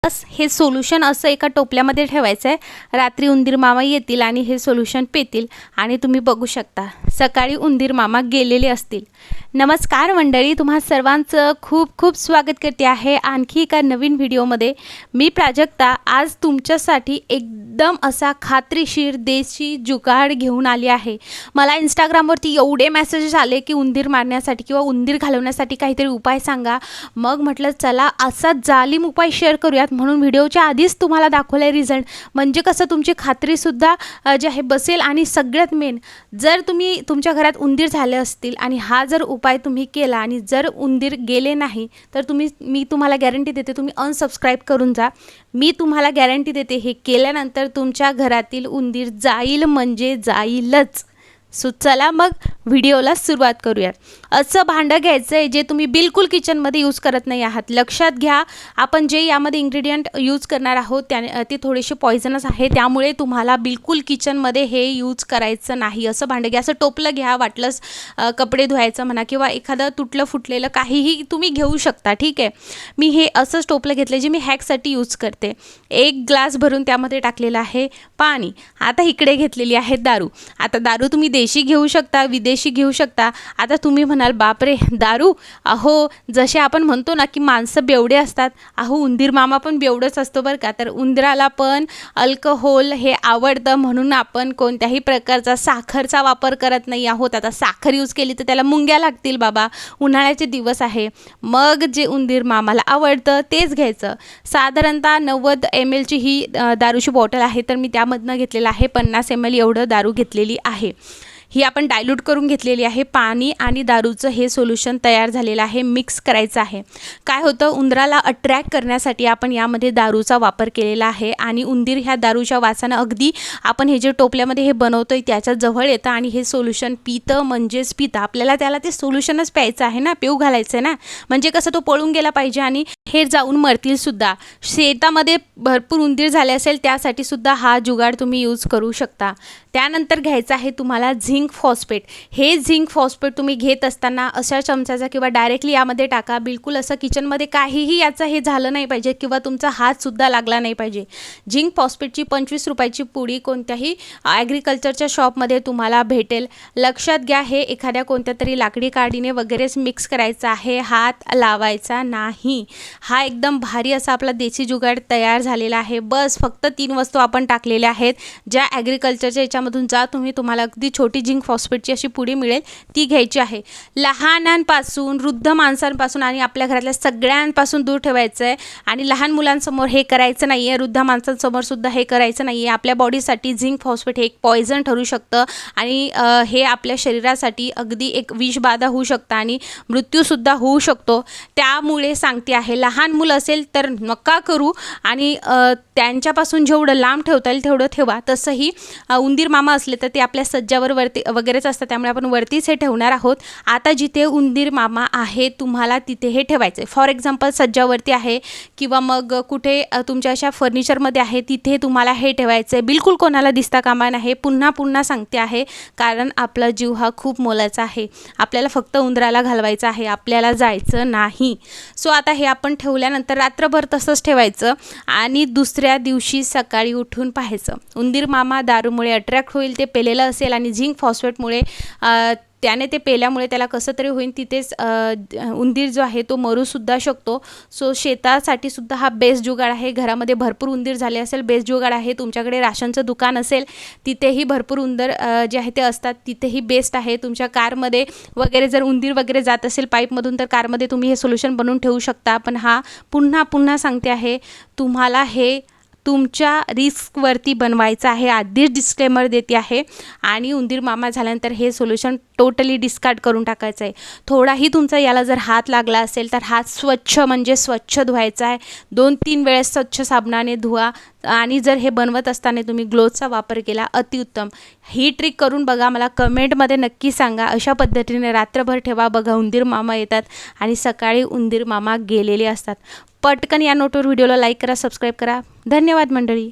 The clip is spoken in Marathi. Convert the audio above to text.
बस हे सोल्युशन असं एका टोपल्यामध्ये ठेवायचं आहे. रात्री उंदीर मामा येतील आणि हे सोल्युशन पितील आणि तुम्ही बघू शकता सकाळी उंदीर मामा गेलेले असतील. नमस्कार मंडळी, तुम्हा सर्वांचं खूप खूप स्वागत करते आहे आणखी एका नवीन व्हिडिओमध्ये. मी प्राजक्ता आज तुमच्यासाठी एकदम असा खात्रीशीर देशी जुगाड घेऊन आली आहे. मला इंस्टाग्रामवरती एवढे मेसेजेस आले की उंदीर मारण्यासाठी किंवा उंदीर घालवण्यासाठी काहीतरी उपाय सांगा. मग म्हटलं चला असा जालिम उपाय शेअर करूयात, म्हणून व्हिडिओच्या आधीच तुम्हाला दाखवलं आहे रिझल्ट. म्हणजे कसं तुमची खात्रीसुद्धा जे आहे बसेल. आणि सगळ्यात मेन, जर तुम्ही तुमच्या घरात उंदीर झाले असतील आणि हा जर उपाय तुम्ही केला आणि जर उंदीर गेले नाही तर मी तुम्हाला गॅरंटी देते तुम्ही अनसबस्क्राईब करून जा. मी तुम्हाला गॅरंटी देते हे केल्यानंतर तुमच्या घरातील उंदीर जाईल म्हणजे जाईलच. सो चला मग व्हिडिओला सुरुवात करूया. असं भांडं घ्यायचं आहे जे तुम्ही बिलकुल किचनमध्ये यूज करत नाही आहात. लक्षात घ्या, आपण जे यामध्ये इन्ग्रेडियंट यूज करणार आहोत ते थोडेसे पॉयझनस आहे, त्यामुळे तुम्हाला बिलकुल किचनमध्ये हे यूज करायचं नाही. असं भांडं घ्या, असं टोपलं घ्या, वाटलंच कपडे धुवायचं म्हणा किंवा एखादं तुटलं फुटलेलं काहीही तुम्ही घेऊ शकता. ठीक आहे, मी हे असंच टोपलं घेतलं जे मी हॅकसाठी यूज करते. 1 ग्लास भरून त्यामध्ये टाकलेलं आहे पाणी. आता इकडे घेतलेली आहे दारू. आता दारू तुम्ही देशी घेऊ शकता, विदेशी घेऊ शकता. आता तुम्ही म्हणाल बापरे दारू, अहो जसे आपण म्हणतो ना की माणसं बेवडे असतात, अहो उंदीर मामा पण बेवडंच असतो बरं का. तर उंदराला पण अल्कोहोल हे आवडतं, म्हणून आपण कोणत्याही प्रकारचा साखरचा वापर करत नाही आहोत. आता साखर यूज केली तर त्याला मुंग्या लागतील बाबा, उन्हाळ्याचे दिवस आहे. मग जे उंदीर मामाला आवडतं तेच घ्यायचं. साधारणतः 90 ml ची ही दारूची बॉटल आहे, तर मी त्यामधनं घेतलेलं आहे 50 ml एवढं दारू घेतलेली आहे. ही आपण डायल्यूट करून घेतलेली आहे. पाणी आणि दारूचं हे सोल्युशन तयार झालेलं आहे. मिक्स करायचं आहे. काय होतं, उंदराला अट्रॅक्ट करण्यासाठी आपण यामध्ये दारूचा वापर केलेला आहे आणि उंदीर ह्या दारूच्या वासानं अगदी आपण हे जे टोपल्यामध्ये हे बनवतोय त्याच्या जवळ येतं आणि हे सोल्युशन पितं म्हणजेच पितं. आपल्याला त्याला ते सोल्युशनच प्यायचं आहे ना, पिऊ घालायचं आहे ना, म्हणजे कसं तो पळून गेला पाहिजे आणि हे जाऊन मरतील सुद्धा. शेतामध्ये भरपूर उंदीर झाले असेल त्यासाठी सुद्धा हा जुगाड तुम्ही यूज करू शकता. त्यानंतर घ्यायचं आहे तुम्हाला झिंक फॉस्फेट. हे झिंक फॉस्फेट तुम्ही घेत असताना अशा चमचाचा किंवा डायरेक्टली यामध्ये टाका. बिलकुल असं किचनमध्ये काहीही याचं हे झालं नाही पाहिजे किंवा तुमचा हातसुद्धा लागला नाही पाहिजे. झिंक फॉस्फेटची 25 रुपयाची पुडी कोणत्याही ॲग्रिकल्चरच्या शॉपमध्ये तुम्हाला भेटेल. लक्षात घ्या, हे एखाद्या कोणत्या तरी लाकडी काडीने वगैरेच मिक्स करायचं आहे, हात लावायचा नाही. हा एकदम भारी असा आपला देशी जुगाड तयार झालेला आहे. बस फक्त 3 वस्तू आपण टाकलेल्या आहेत, ज्या ॲग्रिकल्चरच्या याच्यामधून तुम्हाला अगदी छोटी झिंक फॉस्फेटची अशी पुडी मिळेल ती घ्यायची आहे. लहानांपासून वृद्ध माणसांपासून आणि आपल्या घरातल्या सगळ्यांपासून दूर ठेवायचं आहे. आणि लहान मुलांसमोर हे करायचं नाही आहे, वृद्ध माणसांसमोर सुद्धा हे करायचं नाही आहे. आपल्या बॉडीसाठी झिंक फॉस्फेट हे एक पॉयझन ठरू शकतं आणि हे आपल्या शरीरासाठी अगदी एक विषबाधा होऊ शकतं आणि मृत्यूसुद्धा होऊ शकतो. त्यामुळे सांगते आहे, लहान मुलं असेल तर नका करू आणि त्यांच्यापासून जेवढं लांब ठेवता येईल तेवढं ठेवा. तसंही उंदीर मामा असले तर ते आपल्या सज्जावर वरती वगैरेच असतात, त्यामुळे आपण वरतीच हे ठेवणार आहोत. आता जिथे उंदीर मामा आहे तुम्हाला तिथे हे ठेवायचं आहे. फॉर एक्झाम्पल सज्जावरती आहे किंवा मग कुठे तुमच्या अशा फर्निचरमध्ये आहे तिथे तुम्हाला हे ठेवायचं आहे. बिलकुल कोणाला दिसता कामा नये. पुन्हा सांगते आहे, कारण आपला जीव हा खूप मोलाचा आहे. आपल्याला फक्त उंदराला घालवायचं आहे, आपल्याला जायचं नाही. सो आता हे आपण ठेवल्यानंतर रात्रभर तसंच ठेवायचं आणि दुसऱ्या दिवशी सकाळी उठून पाहायचं. उंदीर मामा दारूमुळे अट्रॅक्ट होईल, ते पेलेलं असेल आणि झिंक फॉस्फेटमुळे त्याने ते पेल्यामुळे त्याला कसं तरी होईल, तिथेच उंदीर जो आहे तो मरूसुद्धा शकतो. सो शेतासाठी सुद्धा हा बेस्ट जुगाड आहे. घरामध्ये भरपूर उंदीर झाले असेल, बेस्ट जुगाड आहे. तुमच्याकडे राशनचं दुकान असेल तिथेही भरपूर उंदीर जे आहे ते असतात, तिथेही बेस्ट आहे. तुमच्या कारमध्ये वगैरे जर उंदीर वगैरे जात असेल पाईपमधून तर कारमध्ये तुम्ही हे सोल्युशन बनवून ठेवू शकता. पण हा पुन्हा सांगते आहे, तुम्हाला हे तुमच्या रिस्कवरती बनवायचं आहे. आधीच डिस्क्लेमर देते आहे. आणि उंदीर मामा झाल्यानंतर हे सोल्युशन टोटली डिस्कार्ड करून टाकायचं आहे. थोडाही तुमचा याला जर हात लागला असेल तर हात स्वच्छ म्हणजे स्वच्छ धुवायचा आहे. 2-3 वेळेस स्वच्छ साबणाने धुवा. आणि जर हे बनवत असताना तुम्ही ग्लोव्हजचा वापर केला अतिउत्तम. ही ट्रिक करून बघा, मला कमेंटमध्ये नक्की सांगा. अशा पद्धतीने रात्रभर ठेवा, बघा उंदीर मामा येतात आणि सकाळी उंदीर मामा गेलेले असतात. पटकन या नोटवर व्हिडिओला लाईक करा, सबस्क्राईब करा. धन्यवाद मंडळी.